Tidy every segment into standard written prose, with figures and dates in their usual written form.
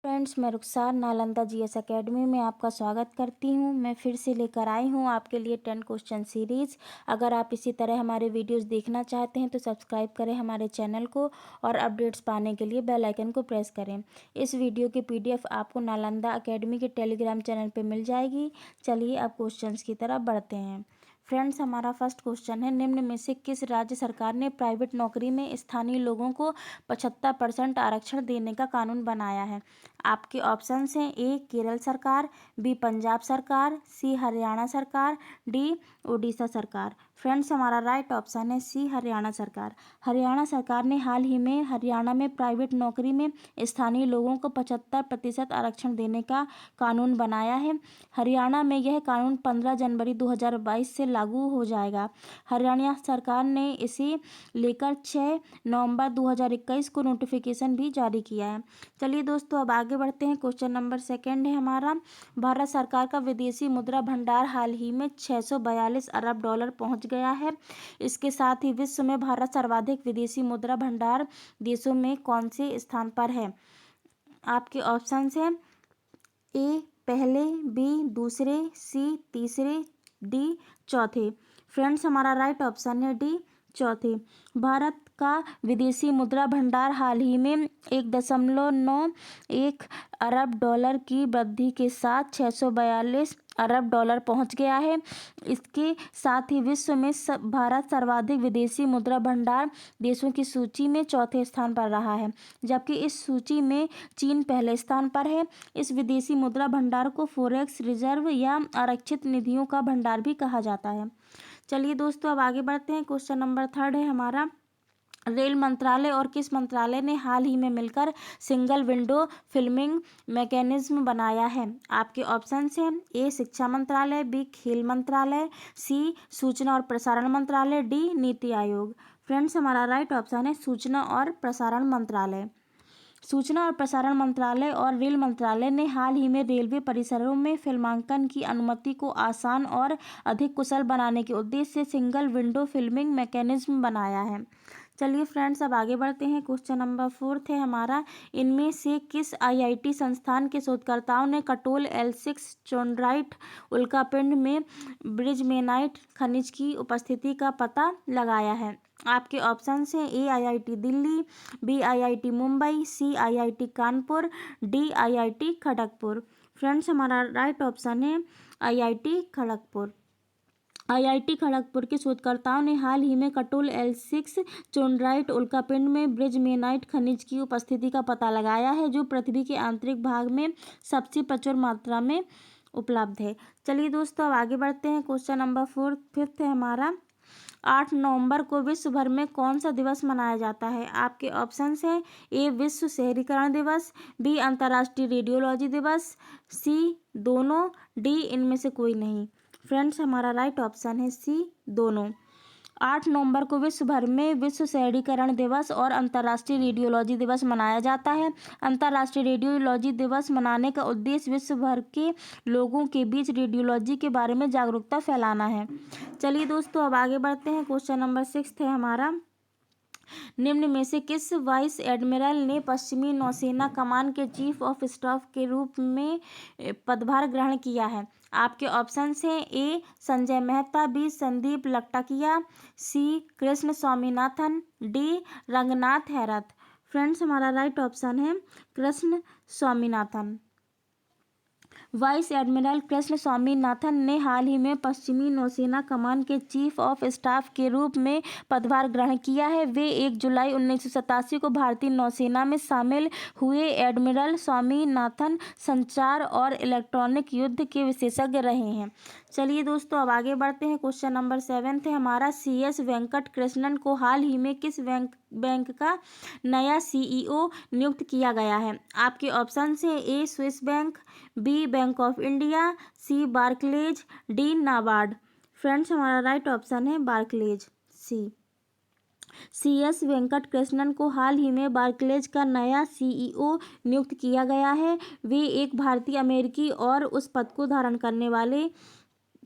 Friends, मैं रुखसार Nalanda GS academy में आपका स्वागत करती हूं। मैं फिर से लेकर आई हूं आपके लिए 10 क्वेश्चन सीरीज़। अगर आप इसी तरह हमारे वीडियोस देखना चाहते हैं तो सब्सक्राइब करें हमारे चैनल को और अपडेट्स पाने के लिए बेल आइकन को प्रेस करें। इस वीडियो की पीडीएफ आपको नालंदा एकेडमी के टेलीग्राम चैनल पर मिल जाएगी। चलिए अब क्वेश्चंस की तरफ बढ़ते हैं। फ्रेंड्स, हमारा फर्स्ट क्वेश्चन है, निम्न में से किस राज्य सरकार ने प्राइवेट नौकरी में स्थानीय लोगों को 75% आरक्षण देने का कानून बनाया है? आपके ऑप्शंस हैं, ए केरल सरकार, बी पंजाब सरकार, सी हरियाणा सरकार, डी उड़ीसा सरकार। फ्रेंड्स, हमारा राइट ऑप्शन है सी हरियाणा सरकार। हरियाणा सरकार ने हाल ही में हरियाणा में प्राइवेट नौकरी में स्थानीय लोगों को 75% आरक्षण देने का कानून बनाया है। हरियाणा में यह कानून 15 जनवरी 2022 से लागू हो जाएगा। हरियाणा सरकार ने इसे लेकर 6 नवंबर 2021 को नोटिफिकेशन भी जारी किया है। चलिए दोस्तों, अब आगे बढ़ते हैं। क्वेश्चन नंबर सेकंड है हमारा, भारत सरकार का विदेशी मुद्रा भंडार हाल ही में 642 अरब डॉलर पहुंच गया है। इसके साथ ही विश्व में भारत सर्वाधिक विदेशी मुद्रा भंडार देशों में कौन से स्थान पर है? आपके ऑप्शंस हैं, ए पहले, बी दूसरे, सी तीसरे, डी चौथे। फ्रेंड्स, हमारा राइट ऑप्शन है डी चौथे। भारत का विदेशी मुद्रा भंडार हाल ही में 1.91 अरब डॉलर की वृद्धि के साथ 642 अरब डॉलर पहुंच गया है। इसके साथ ही विश्व में भारत सर्वाधिक विदेशी मुद्रा भंडार देशों की सूची में चौथे स्थान पर रहा है, जबकि इस सूची में चीन पहले स्थान पर है। इस विदेशी मुद्रा भंडार को फॉरेक्स रिजर्व या आरक्षित निधियों का भंडार भी कहा जाता है। चलिए दोस्तों, अब आगे बढ़ते हैं। क्वेश्चन नंबर थर्ड है हमारा, रेल मंत्रालय और किस मंत्रालय ने हाल ही में मिलकर सिंगल विंडो फिल्मिंग मैकेनिज्म बनाया है? आपके ऑप्शंस हैं, ए शिक्षा मंत्रालय, बी खेल मंत्रालय, सी सूचना और प्रसारण मंत्रालय, डी नीति आयोग। फ्रेंड्स, हमारा राइट ऑप्शन है सूचना और प्रसारण मंत्रालय। सूचना और प्रसारण मंत्रालय और रेल मंत्रालय ने हाल ही में रेलवे परिसरों में फिल्मांकन की अनुमति को आसान और अधिक कुशल बनाने के उद्देश्य से सिंगल विंडो फिल्मिंग मैकेनिज्म बनाया है। चलिए फ्रेंड्स, अब आगे बढ़ते हैं। क्वेश्चन नंबर फोर्थ है हमारा, इनमें से किस आईआईटी संस्थान के शोधकर्ताओं ने कटोल L6 चोंड्राइट उल्कापिंड में ब्रिजमेनाइट खनिज की उपस्थिति का पता लगाया है? आपके ऑप्शंस हैं, A IIT Delhi, B IIT Mumbai, C IIT Kanpur, D IIT Kharagpur. Friends, हमारा राइट ऑप्शन है आईआईटी खड़गपुर। आईआईटी खड़गपुर के शोधकर्ताओं ने हाल ही में कटोल L6 चोंड्राइट उल्कापिंड में ब्रिजमेनाइट खनिज की उपस्थिति का पता लगाया है, जो पृथ्वी के आंतरिक भाग में सबसे प्रचुर मात्रा में उपलब्ध है। चलिए दोस्तों, अब आगे बढ़ते हैं। क्वेश्चन नंबर फिफ्थ है हमारा, 8 नवंबर को विश्व भर में कौन सा दिवस मनाया जाता है? आपके ऑप्शंस हैं, ए विश्व शहरीकरण दिवस, बी अंतर्राष्ट्रीय रेडियोलॉजी दिवस, सी दोनों, डी इनमें से कोई नहीं। फ्रेंड्स, हमारा राइट ऑप्शन है सी दोनों। 8 नवंबर को विश्व भर में विश्व शहरीकरण दिवस और अंतर्राष्ट्रीय रेडियोलॉजी दिवस मनाया जाता है। अंतर्राष्ट्रीय रेडियोलॉजी दिवस मनाने का उद्देश्य विश्व भर के लोगों के बीच रेडियोलॉजी के बारे में जागरूकता फैलाना है। चलिए दोस्तों, अब आगे बढ़ते हैं। क्वेश्चन नंबर 6 है हमारा, निम्न में से किस वाइस एडमिरल ने पश्चिमी नौसेना कमान के चीफ ऑफ स्टाफ के रूप में पदभार ग्रहण किया है? आपके ऑप्शंस हैं, ए संजय मेहता, बी संदीप लट्टाकिया, सी कृष्ण स्वामीनाथन, डी रंगनाथ हैरत। फ्रेंड्स, हमारा राइट ऑप्शन है कृष्ण स्वामीनाथन। वाइस एडमिरल कृष्ण स्वामीनाथन ने हाल ही में पश्चिमी नौसेना कमान के चीफ ऑफ स्टाफ के रूप में पदभार ग्रहण किया है। वे 1 जुलाई 1987 को भारतीय नौसेना में शामिल हुए। एडमिरल स्वामीनाथन संचार और इलेक्ट्रॉनिक युद्ध के विशेषज्ञ रहे हैं। चलिए दोस्तों, अब आगे बढ़ते हैं। क्वेश्चन नंबर 7 है हमारा, CS वेंकट कृष्णन को हाल ही में किस बैंक का नया CEO नियुक्त किया गया है? आपके ऑप्शन हैं, A Swiss bank, B Bank of India, C Barclays, D NABARD. Friends, हमारा राइट ऑप्शन है Barclays, C. CS Venkat Krishnan को हाल ही में बार्कलेज का नया CEO नियुक्त किया गया है। वे एक भारतीय अमेरिकी और उस पद को धारण करने वाले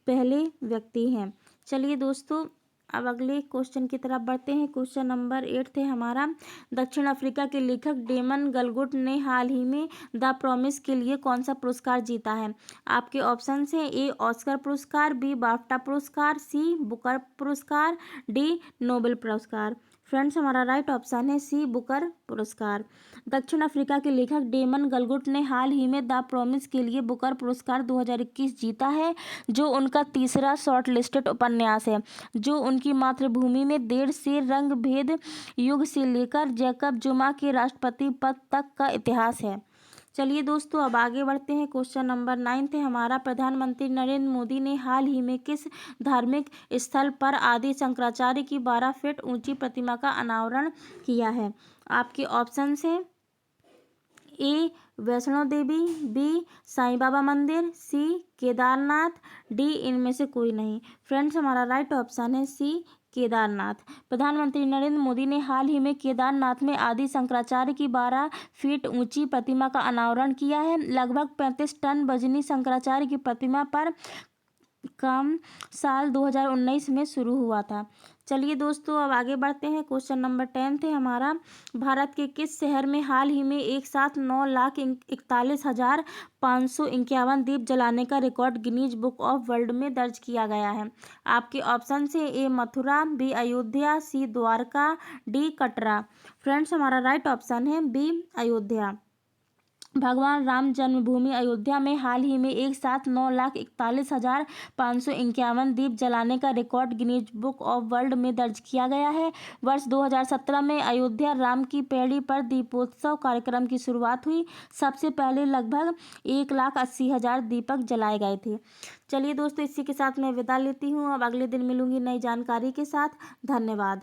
पहले व्यक्ति हैं। चलिए दोस्तों, अब अगले क्वेश्चन की तरफ बढ़ते हैं। क्वेश्चन नंबर 8 थे हमारा, दक्षिण अफ्रीका के लेखक डेमन गलगुट ने हाल ही में द प्रॉमिस के लिए कौन सा पुरस्कार जीता है? आपके ऑप्शन हैं ए ऑस्कर पुरस्कार, बी बाफ्टा पुरस्कार, सी बुकर पुरस्कार, डी नोबेल पुरस्कार। फ्रेंड्स, हमारा राइट ऑप्शन है सी बुकर पुरस्कार। दक्षिण अफ्रीका के लेखक डेमन गलगुट ने हाल ही में द प्रॉमिस के लिए बुकर पुरस्कार 2021 जीता है, जो उनका तीसरा शॉर्ट लिस्टेड उपन्यास है, जो उनकी मातृभूमि में देर से रंग भेद युग से लेकर जैकब जुमा के राष्ट्रपति पद तक का इतिहास है। चलिए दोस्तों, अब आगे बढ़ते हैं। क्वेश्चन नंबर 9 है हमारा, प्रधानमंत्री नरेंद्र मोदी ने हाल ही में किस धार्मिक स्थल पर आदि शंकराचार्य की 12 फीट ऊंची प्रतिमा का अनावरण किया है? आपके ऑप्शन हैं ए वैष्णो देवी, बी साईं बाबा मंदिर, सी केदारनाथ, डी इनमें से कोई नहीं। फ्रेंड्स, हमारा राइट ऑप्शन है सी केदारनाथ। प्रधानमंत्री नरेंद्र मोदी ने हाल ही में केदारनाथ में आदि शंकराचार्य की 12 फीट ऊंची प्रतिमा का अनावरण किया है। लगभग 35 टन वजनी शंकराचार्य की प्रतिमा पर काम साल 2019 में शुरू हुआ था। चलिए दोस्तों, अब आगे बढ़ते हैं। क्वेश्चन नंबर 10 है हमारा, भारत के किस शहर में हाल ही में एक साथ 9,41,551 दीप जलाने का record Guinness book of world में दर्ज किया गया है? आपके ऑप्शन से ए मथुरा, बी अयोध्या, सी द्वारका, डी कटरा। फ्रेंड्स, हमारा राइट ऑप्शन है बी अयोध्या। भगवान राम जन्मभूमि अयोध्या में हाल ही में एक साथ 9,41,551 दीप जलाने का record Guinness book of world में दर्ज किया गया है। वर्ष 2017 में अयोध्या राम की पैड़ी पर दीपोत्सव कार्यक्रम की शुरुआत हुई। सबसे पहले लगभग 1,80,000 दीपक जलाए गए थे। चलिए दोस्तों, इसी के साथ मैं विदा लेती हूँ। अब अगले दिन मिलूंगी नई जानकारी के साथ। धन्यवाद।